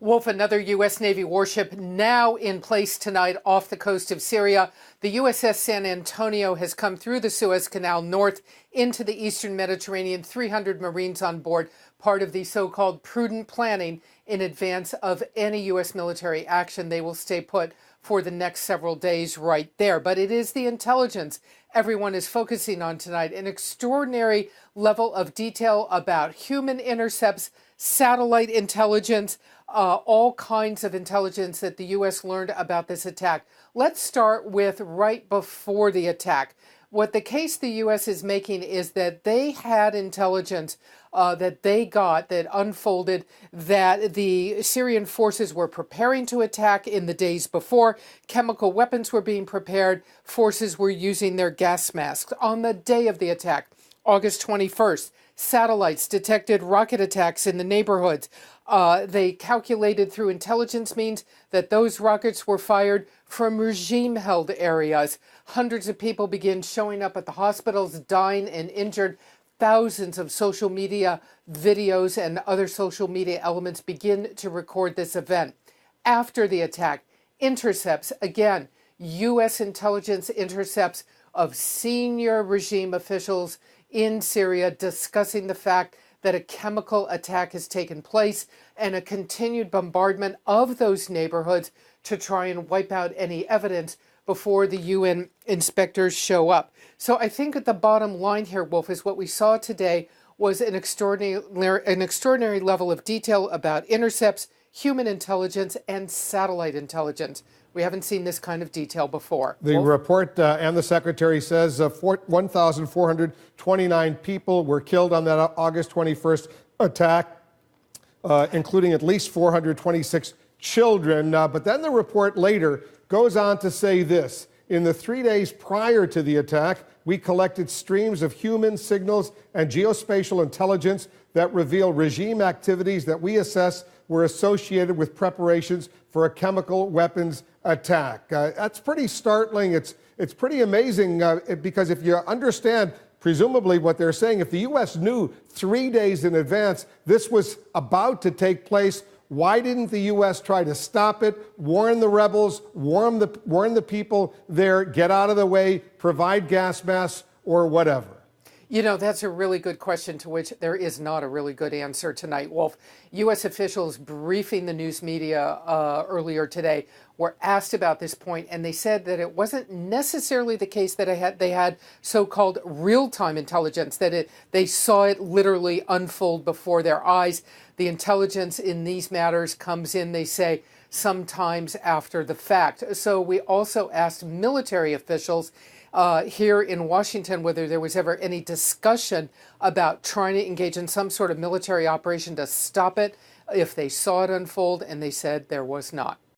Wolf, another U.S. Navy warship now in place tonight off the coast of Syria. The USS San Antonio has come through the Suez Canal north into the eastern Mediterranean, 300 Marines on board, part of the so-called prudent planning in advance of any U.S. military action. They will stay put for the next several days right there. But it is the intelligence everyone is focusing on tonight, an extraordinary level of detail about human intercepts, satellite intelligence, all kinds of intelligence that the U.S. learned about this attack. Let's start with right before the attack. What the case the U.S. is making is that they had intelligence that they got that unfolded that the Syrian forces were preparing to attack in the days before. Chemical weapons were being prepared. Forces were using their gas masks. On the day of the attack, August 21st, satellites detected rocket attacks in the neighborhoods. They calculated through intelligence means that those rockets were fired from regime-held areas. Hundreds of people began showing up at the hospitals, dying and injured. Thousands of social media videos and other social media elements begin to record this event. After the attack, intercepts, again, U.S. intelligence intercepts of senior regime officials in Syria discussing the fact that a chemical attack has taken place and a continued bombardment of those neighborhoods to try and wipe out any evidence before the UN inspectors show up. So I think at the bottom line here, Wolf, is what we saw today was an extraordinary level of detail about intercepts, human intelligence, and satellite intelligence. We haven't seen this kind of detail before. The report and the secretary says 1,429 people were killed on that August 21st attack, including at least 426 children. But then the report later goes on to say this. In the 3 days prior to the attack, we collected streams of human signals and geospatial intelligence that reveal regime activities that we assess were associated with preparations for a chemical weapons attack. That's pretty startling. It's pretty amazing because if you understand presumably what they're saying, if the U.S. knew 3 days in advance this was about to take place, why didn't the U.S. try to stop it, warn the rebels, warn the people there, get out of the way, provide gas masks, or whatever? You know, that's a really good question to which there is not a really good answer tonight, Wolf. U.S. officials briefing the news media earlier today were asked about this point, and they said that it wasn't necessarily the case that they had so-called real-time intelligence, that they saw it literally unfold before their eyes. The intelligence in these matters comes in, they say, sometimes after the fact. So we also asked military officials here in Washington whether there was ever any discussion about trying to engage in some sort of military operation to stop it if they saw it unfold, and they said there was not.